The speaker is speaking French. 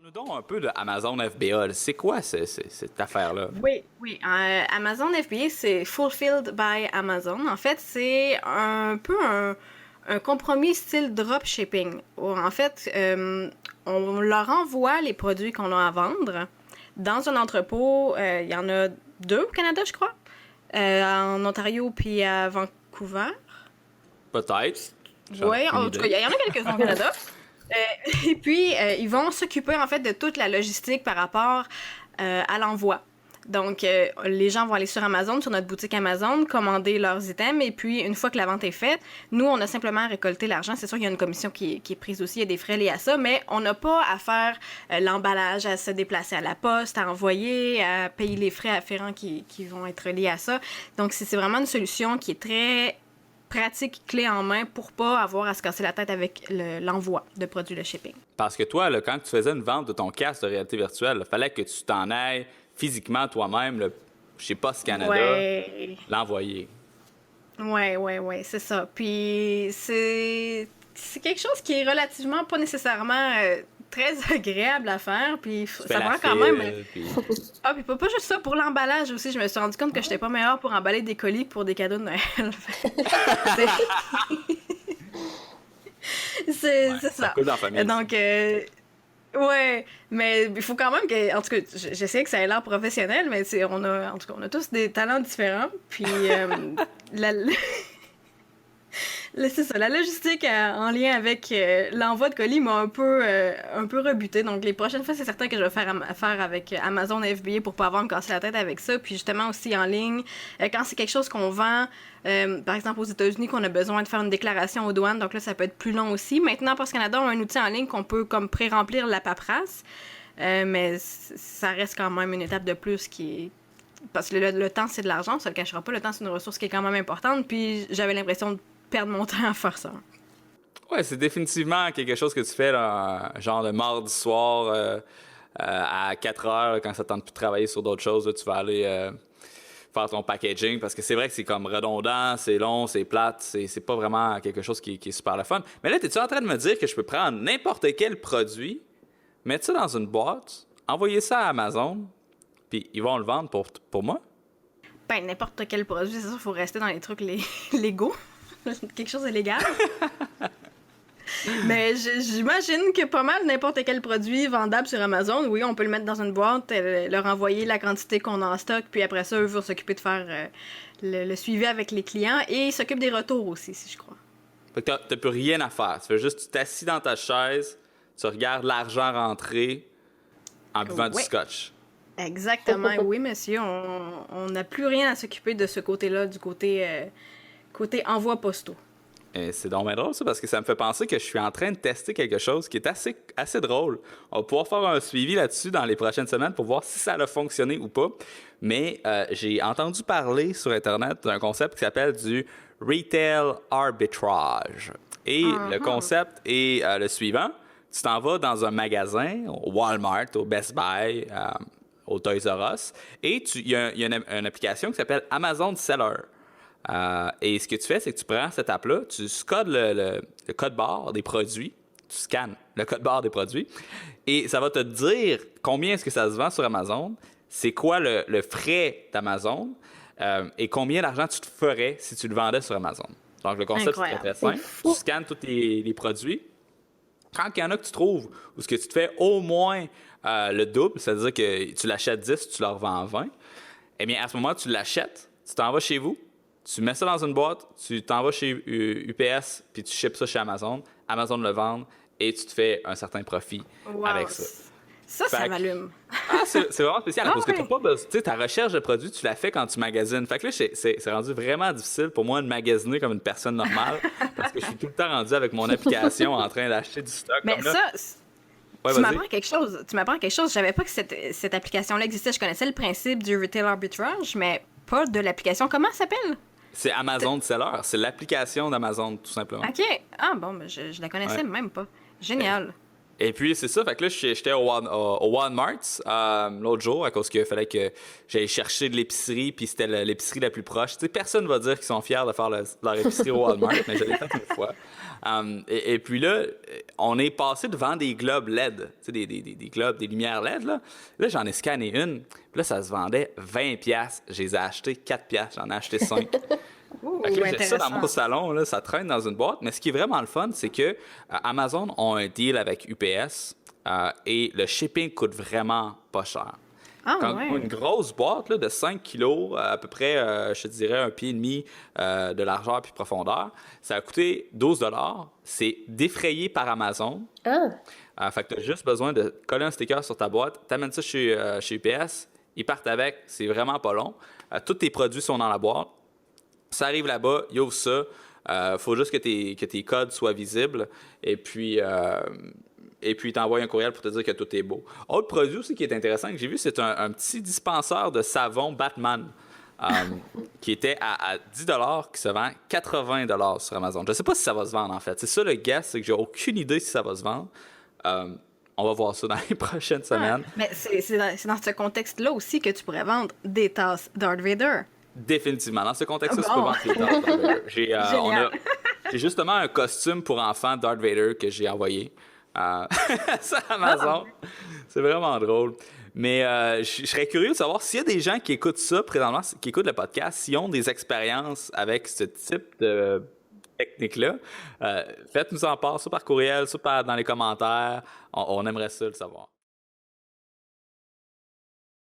Nous donc un peu de Amazon FBA. Là. C'est quoi cette affaire-là? Oui. Amazon FBA, c'est Fulfilled by Amazon. En fait, c'est un peu un compromis style dropshipping. En fait, on leur envoie les produits qu'on a à vendre dans un entrepôt. Il y en a deux au Canada, je crois. En Ontario puis à Vancouver. Peut-être. J'en ai Oui, aucune en tout cas, idée. il y en a quelques-uns au Canada. Et puis, ils vont s'occuper en fait de toute la logistique par rapport à l'envoi. Donc, les gens vont aller sur Amazon, sur notre boutique Amazon, commander leurs items, et puis une fois que la vente est faite, nous, on a simplement à récolter l'argent. C'est sûr qu'il y a une commission qui est prise aussi, il y a des frais liés à ça, mais on n'a pas à faire l'emballage, à se déplacer à la poste, à envoyer, à payer les frais afférents qui vont être liés à ça. Donc, c'est vraiment une solution qui est très pratique, clé en main pour pas avoir à se casser la tête avec l'envoi de produits de shipping. Parce que toi, là, quand tu faisais une vente de ton casque de réalité virtuelle, il fallait que tu t'en ailles physiquement toi-même, là, chez Post Canada, Ouais. l'envoyer. Ouais, c'est ça. Puis c'est quelque chose qui est relativement pas nécessairement très agréable à faire, puis Tu fais ça la prend quand même. file, puis... Ah, puis pas juste ça, pour l'emballage aussi, je me suis rendu compte que j'étais pas meilleure pour emballer des colis pour des cadeaux de Noël. c'est Ouais, c'est ça ça. coule dans la famille. Ça. Donc, ouais, mais il faut quand même que, en tout cas, j'essaie que ça ait l'air professionnel, mais en tout cas, on a tous des talents différents. Puis, la, c'est ça, la logistique en lien avec l'envoi de colis m'a un peu rebuté. Donc, les prochaines fois, c'est certain que je vais faire affaire avec Amazon FBA pour pas avoir à me casser la tête avec ça. Puis, justement, aussi en ligne, quand c'est quelque chose qu'on vend, par exemple aux États-Unis, qu'on a besoin de faire une déclaration aux douanes, donc là, ça peut être plus long aussi. Maintenant, Post Canada, on a un outil en ligne qu'on peut comme pré-remplir la paperasse, mais ça reste quand même une étape de plus qui est. Parce que le temps, c'est de l'argent, on se le cachera pas. Le temps, c'est une ressource qui est quand même importante. Puis, j'avais l'impression de perdre mon temps à faire ça. Ouais, c'est définitivement quelque chose que tu fais, là, genre le mardi soir à 4 heures, là, quand ça tente plus de travailler sur d'autres choses, là, tu vas aller faire ton packaging parce que c'est vrai que c'est comme redondant, c'est long, c'est plate, c'est pas vraiment quelque chose qui est super le fun. Mais là, t'es-tu en train de me dire que je peux prendre n'importe quel produit, mettre ça dans une boîte, envoyer ça à Amazon, puis ils vont le vendre pour moi? Ben, n'importe quel produit, c'est ça, il faut rester dans les trucs légaux. Quelque chose de légal. Mais j'imagine que pas mal n'importe quel produit vendable sur Amazon, oui, on peut le mettre dans une boîte, leur envoyer la quantité qu'on a en stock, puis après ça, eux vont s'occuper de faire le suivi avec les clients et ils s'occupent des retours aussi, si je crois. Fait que t'as plus rien à faire. Tu fais juste, tu t'assis dans ta chaise, tu regardes l'argent rentrer en buvant du Ouais, scotch. exactement. Oui, monsieur, on n'a plus rien à s'occuper de ce côté-là, du côté envoi postaux. Et c'est donc bien drôle, ça, parce que ça me fait penser que je suis en train de tester quelque chose qui est assez drôle. On va pouvoir faire un suivi là-dessus dans les prochaines semaines pour voir si ça a fonctionné ou pas. Mais j'ai entendu parler sur Internet d'un concept qui s'appelle du retail arbitrage. Et le concept est le suivant. Tu t'en vas dans un magasin, au Walmart, au Best Buy, au Toys R Us, et il y a une application qui s'appelle Amazon Seller. Et ce que tu fais, c'est que tu prends cette app-là, tu scodes le code barre des produits, tu scannes le code barre des produits, et ça va te dire combien est-ce que ça se vend sur Amazon, c'est quoi le frais d'Amazon, et combien d'argent tu te ferais si tu le vendais sur Amazon. Donc, le concept, c'est très, Incroyable. très simple. Tu scannes tous les produits. Quand il y en a que tu trouves où ce que tu te fais au moins le double, c'est-à-dire que tu l'achètes 10, tu le revends 20, eh bien, à ce moment, tu l'achètes, tu t'en vas chez vous, tu mets ça dans une boîte, tu t'en vas chez UPS, puis tu ships ça chez Amazon. Amazon le vend et tu te fais un certain profit Wow. avec ça. Ça Fait que- m'allume. c'est vraiment spécial Ah parce que t'as ouais. pas besoin, tu sais, ta recherche de produits, tu la fais quand tu magasines. Fait que là, c'est rendu vraiment difficile pour moi de magasiner comme une personne normale parce que je suis tout le temps rendu avec mon application en train d'acheter du stock. Mais Comme là, ça, ouais, tu vas-y. m'apprends quelque chose. Tu m'apprends quelque chose. Je savais pas que cette application-là existait. Je connaissais le principe du retail arbitrage, mais pas de l'application. Comment ça s'appelle? C'est Amazon Seller. C'est l'application d'Amazon, tout simplement. OK. Ah bon, mais je la connaissais Ouais. même pas. Génial. Et puis, c'est ça. Fait que là, j'étais au Walmart l'autre jour à cause qu'il fallait que j'aille chercher de l'épicerie, puis c'était l'épicerie la plus proche. Tu sais, personne va dire qu'ils sont fiers de faire leur épicerie au Walmart, mais je l'ai fait une fois. Et puis là, on est passé devant des globes LED, tu sais, des globes, des lumières LED, là. Là, j'en ai scanné une, puis là, ça se vendait 20$. Je les ai achetés 4$, j'en ai acheté 5. Fait que là, j'ai ça dans mon salon, là, ça traîne dans une boîte. Mais ce qui est vraiment le fun, c'est que Amazon ont un deal avec UPS et le shipping coûte vraiment pas cher. Une grosse boîte là, de 5 kilos, à peu près, je te dirais, un pied et demi de largeur puis profondeur, ça a coûté 12$. C'est défrayé par Amazon. Fait que tu as juste besoin de coller un sticker sur ta boîte, tu amènes ça chez UPS, ils partent avec, c'est vraiment pas long. Tous tes produits sont dans la boîte. Ça arrive là-bas, il ouvre ça. Faut juste que tes codes soient visibles. Et puis, il t'envoie un courriel pour te dire que tout est beau. Autre produit aussi qui est intéressant que j'ai vu, c'est un petit dispenseur de savon Batman qui était à 10$, qui se vend 80$ sur Amazon. Je ne sais pas si ça va se vendre, en fait. C'est ça le guess, c'est que j'ai aucune idée si ça va se vendre. On va voir ça dans les prochaines semaines. Mais c'est dans ce contexte-là aussi que tu pourrais vendre des tasses Darth Vader. Définitivement. Dans ce contexte-là, tu peux vendre les tasses Darth Vader. J'ai justement un costume pour enfants Darth Vader que j'ai envoyé sur Amazon. C'est vraiment drôle. Mais je serais curieux de savoir s'il y a des gens qui écoutent ça présentement, qui écoutent le podcast, s'ils ont des expériences avec ce type de technique-là. Faites-nous en part, soit par courriel, soit dans les commentaires. On aimerait ça le savoir.